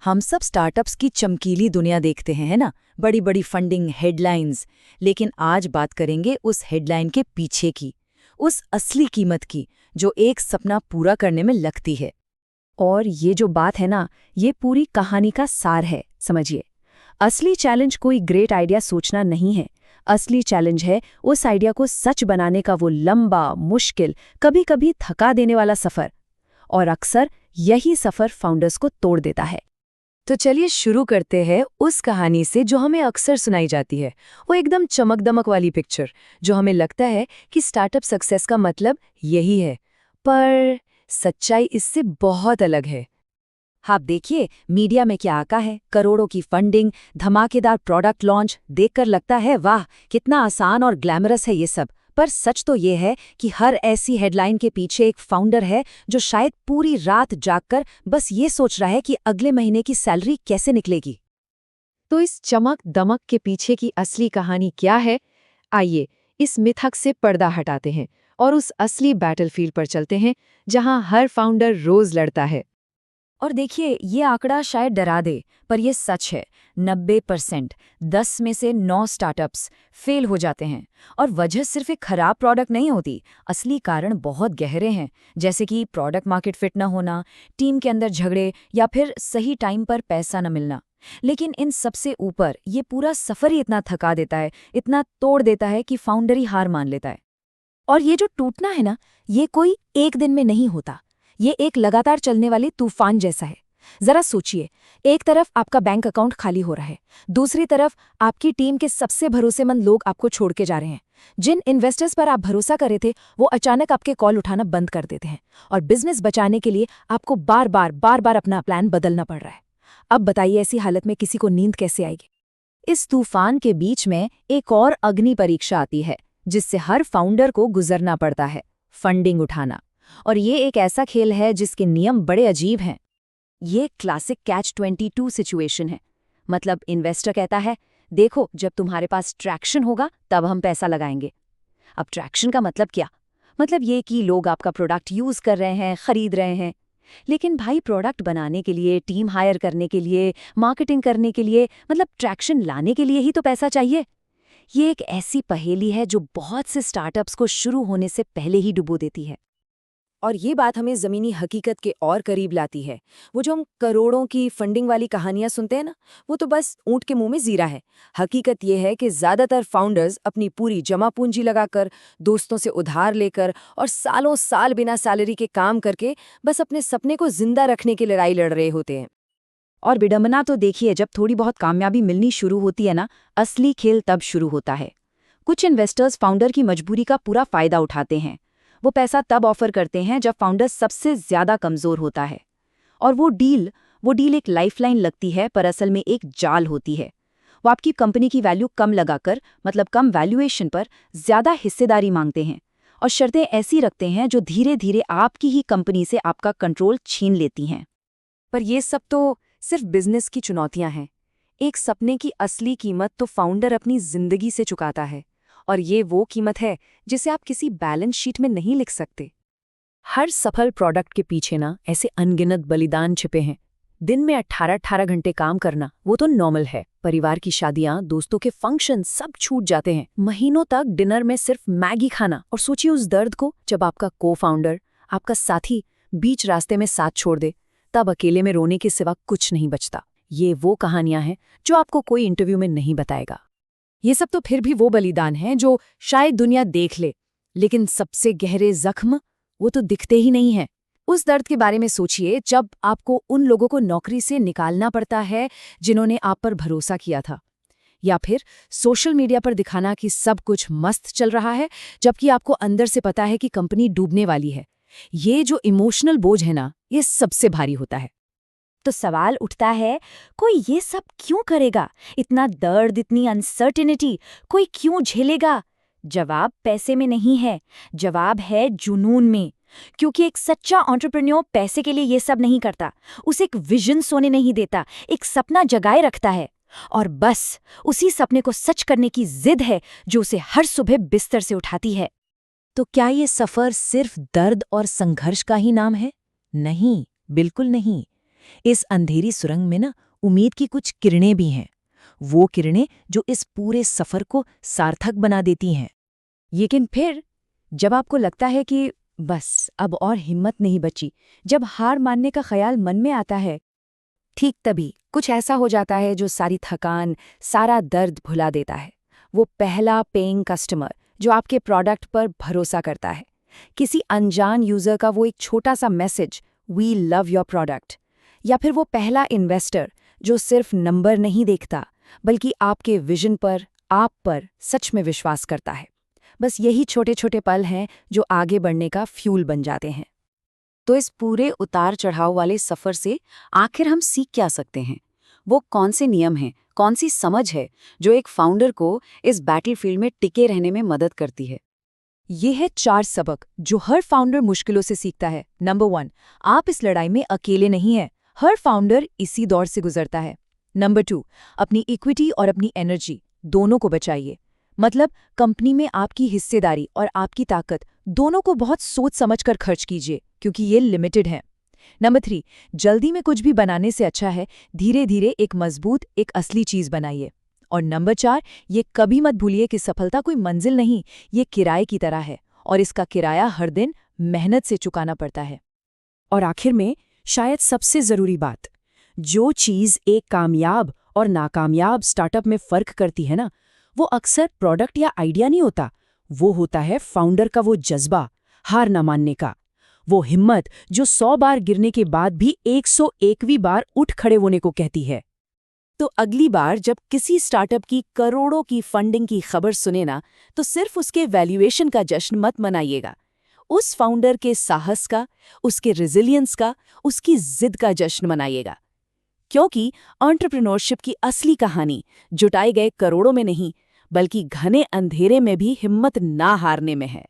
हम सब स्टार्टअप्स की चमकीली दुनिया देखते हैं, है ना? बड़ी बड़ी फंडिंग, हेडलाइंस। लेकिन आज बात करेंगे उस हेडलाइन के पीछे की, उस असली कीमत की, जो एक सपना पूरा करने में लगती है। और ये जो बात है ना, ये पूरी कहानी का सार है, समझिए। असली चैलेंज कोई ग्रेट आइडिया सोचना नहीं है। असली चैलेंज है उस आइडिया को सच बनाने का वो लंबा, मुश्किल, कभी-कभी थका देने वाला सफर। और अक्सर यही सफर फाउंडर्स को तोड़ देता है। तो चलिए शुरू करते हैं उस कहानी से जो हमें अक्सर सुनाई जाती है। वो एकदम चमक-दमक वाली पिक्चर, जो हमें लगता है कि स्टार्टअप सक्सेस का मतलब यही है। पर सच्चाई इससे बहुत अलग है। आप देखिए, मीडिया में क्या आका है, करोड़ों की फंडिंग, धमाकेदार प्रोडक्ट लॉन्च, देखकर लगता है वाह, कितना आसान और ग्लैमरस है ये सब। पर सच तो ये है कि हर ऐसी हेडलाइन के पीछे एक फाउंडर है जो शायद पूरी रात जागकर बस ये सोच रहा है कि अगले महीने की सैलरी कैसे निकलेगी। तो इस चमक दमक के पीछे की असली कहानी क्या है? आइए इस मिथक से पर्दा हटाते हैं और उस असली बैटलफील्ड पर चलते हैं जहां हर फाउंडर रोज लड़ता है। और देखिए, ये आंकड़ा शायद डरा दे, पर ये सच है। 90%, 10 में से 9 स्टार्टअप्स फेल हो जाते हैं। और वजह सिर्फ एक खराब प्रोडक्ट नहीं होती, असली कारण बहुत गहरे हैं, जैसे कि प्रोडक्ट मार्केट फिट न होना, टीम के अंदर झगड़े या फिर सही टाइम पर पैसा न मिलना। लेकिन इन सबसे ऊपर ये पूरा सफर ही इतना थका देता है, इतना तोड़ देता है कि फाउंडर ही हार मान लेता है। और ये जो टूटना है ना, ये कोई एक दिन में नहीं होता। ये एक लगातार चलने वाले तूफान जैसा है। जरा सोचिए, एक तरफ आपका बैंक अकाउंट खाली हो रहा है, दूसरी तरफ आपकी टीम के सबसे भरोसेमंद लोग आपको छोड़ के जा रहे हैं। जिन इन्वेस्टर्स पर आप भरोसा करे थे, वो अचानक आपके कॉल उठाना बंद कर देते हैं, और बिजनेस बचाने के लिए आपको बार बार अपना प्लान बदलना पड़ रहा है। अब बताइए, ऐसी हालत में किसी को नींद कैसे आएगी? इस तूफान के बीच में एक और अग्नि परीक्षा आती है, जिससे हर फाउंडर को गुजरना पड़ता है: फंडिंग उठाना। और ये एक ऐसा खेल है जिसके नियम बड़े अजीब हैं। ये क्लासिक कैच-22 सिचुएशन है। मतलब इन्वेस्टर कहता है, देखो, जब तुम्हारे पास ट्रैक्शन होगा तब हम पैसा लगाएंगे। अब ट्रैक्शन का मतलब क्या? मतलब ये कि लोग आपका प्रोडक्ट यूज कर रहे हैं, खरीद रहे हैं। लेकिन भाई, प्रोडक्ट बनाने के लिए, टीम हायर करने के लिए, मार्केटिंग करने के लिए, मतलब ट्रैक्शन लाने के लिए ही तो पैसा चाहिए। ये एक ऐसी पहेली है जो बहुत से स्टार्टअप्स को शुरू होने से पहले ही डुबो देती है। और ये बात हमें ज़मीनी हकीकत के और करीब लाती है। वो जो हम करोड़ों की फंडिंग वाली कहानियां सुनते हैं ना, वो तो बस ऊँट के मुंह में जीरा है। हकीकत ये है कि ज़्यादातर फाउंडर्स अपनी पूरी जमा पूंजी लगाकर, दोस्तों से उधार लेकर और सालों साल बिना सैलरी के काम करके बस अपने सपने को जिंदा रखने की लड़ाई लड़ रहे होते हैं। और विडंबना तो देखिए, जब थोड़ी बहुत कामयाबी मिलनी शुरू होती है ना, असली खेल तब शुरू होता है। कुछ इन्वेस्टर्स फाउंडर की मजबूरी का पूरा फायदा उठाते हैं। वो पैसा तब ऑफर करते हैं जब फाउंडर सबसे ज्यादा कमजोर होता है। और वो डील एक लाइफलाइन लगती है, पर असल में एक जाल होती है। वो आपकी कंपनी की वैल्यू कम लगाकर, मतलब कम वैल्यूएशन पर, ज्यादा हिस्सेदारी मांगते हैं और शर्तें ऐसी रखते हैं जो धीरे धीरे आपकी ही कंपनी से आपका कंट्रोल छीन लेती हैं। पर ये सब तो सिर्फ बिजनेस की चुनौतियां हैं। एक सपने की असली कीमत तो फाउंडर अपनी जिंदगी से चुकाता है। और ये वो कीमत है जिसे आप किसी बैलेंस शीट में नहीं लिख सकते। हर सफल प्रोडक्ट के पीछे ना ऐसे अनगिनत बलिदान छिपे हैं। दिन में 18-18 घंटे काम करना, वो तो नॉर्मल है। परिवार की शादियां, दोस्तों के फंक्शन, सब छूट जाते हैं। महीनों तक डिनर में सिर्फ मैगी खाना। और सोचिए उस दर्द को जब आपका को फाउंडर, आपका साथी, बीच रास्ते में साथ छोड़ दे। तब अकेले में रोने के सिवा कुछ नहीं बचता। ये वो कहानियां हैं जो आपको कोई इंटरव्यू में नहीं बताएगा। ये सब तो फिर भी वो बलिदान हैं जो शायद दुनिया देख ले, लेकिन सबसे गहरे जख्म वो तो दिखते ही नहीं हैं। उस दर्द के बारे में सोचिए जब आपको उन लोगों को नौकरी से निकालना पड़ता है जिन्होंने आप पर भरोसा किया था, या फिर सोशल मीडिया पर दिखाना कि सब कुछ मस्त चल रहा है, जबकि आपको अंदर से पता है कि कंपनी डूबने वाली है। ये जो इमोशनल बोझ है ना, ये सबसे भारी होता है। तो सवाल उठता है, कोई ये सब क्यों करेगा? इतना दर्द, इतनी अनसर्टेनिटी कोई क्यों झेलेगा? जवाब पैसे में नहीं है, जवाब है जुनून में। क्योंकि एक सच्चा एंटरप्रेन्योर पैसे के लिए ये सब नहीं करता। उसे एक विजन सोने नहीं देता, एक सपना जगाए रखता है। और बस उसी सपने को सच करने की जिद है जो उसे हर सुबह बिस्तर से उठाती है। तो क्या ये सफर सिर्फ दर्द और संघर्ष का ही नाम है? नहीं, बिल्कुल नहीं। इस अंधेरी सुरंग में ना उम्मीद की कुछ किरणें भी हैं, वो किरणें जो इस पूरे सफर को सार्थक बना देती हैं। लेकिन फिर जब आपको लगता है कि बस अब और हिम्मत नहीं बची, जब हार मानने का ख्याल मन में आता है, ठीक तभी कुछ ऐसा हो जाता है जो सारी थकान, सारा दर्द भुला देता है। वो पहला पेइंग कस्टमर जो आपके प्रोडक्ट पर भरोसा करता है। किसी अनजान यूजर का वो एक छोटा सा message, we love your product, या फिर वो पहला इन्वेस्टर जो सिर्फ नंबर नहीं देखता बल्कि आपके विजन पर, आप पर सच में विश्वास करता है। बस यही छोटे छोटे पल हैं जो आगे बढ़ने का फ्यूल बन जाते हैं। तो इस पूरे उतार चढ़ाव वाले सफर से आखिर हम सीख क्या सकते हैं? वो कौन से नियम हैं, कौन सी समझ है जो एक फाउंडर को इस बैटलफील्ड में टिके रहने में मदद करती है? ये है 4 सबक जो हर फाउंडर मुश्किलों से सीखता है। नंबर 1, आप इस लड़ाई में अकेले नहीं हैं। हर फाउंडर इसी दौर से गुजरता है। नंबर 2, अपनी इक्विटी और अपनी एनर्जी दोनों को बचाइए। मतलब कंपनी में आपकी हिस्सेदारी और आपकी ताकत दोनों को बहुत सोच समझकर खर्च कीजिए, क्योंकि ये लिमिटेड है। नंबर 3, जल्दी में कुछ भी बनाने से अच्छा है धीरे धीरे एक मजबूत, एक असली चीज बनाइए। और नंबर 4, ये कभी मत भूलिए कि सफलता कोई मंजिल नहीं, ये किराए की तरह है, और इसका किराया हर दिन मेहनत से चुकाना पड़ता है। और आखिर में शायद सबसे जरूरी बात, जो चीज एक कामयाब और नाकामयाब स्टार्टअप में फर्क करती है ना, वो अक्सर प्रोडक्ट या आइडिया नहीं होता, वो होता है फाउंडर का वो जज्बा, हार न मानने का, वो हिम्मत जो 100 बार गिरने के बाद भी 101वीं बार उठ खड़े होने को कहती है। तो अगली बार जब किसी स्टार्टअप की करोड़ों की फंडिंग की खबर सुने ना, तो सिर्फ उसके वैल्यूएशन का जश्न मत मनाइएगा। उस फाउंडर के साहस का, उसके रेजिलियंस का, उसकी जिद का जश्न मनाइएगा। क्योंकि एंटरप्रेन्योरशिप की असली कहानी जुटाए गए करोड़ों में नहीं, बल्कि घने अंधेरे में भी हिम्मत ना हारने में है।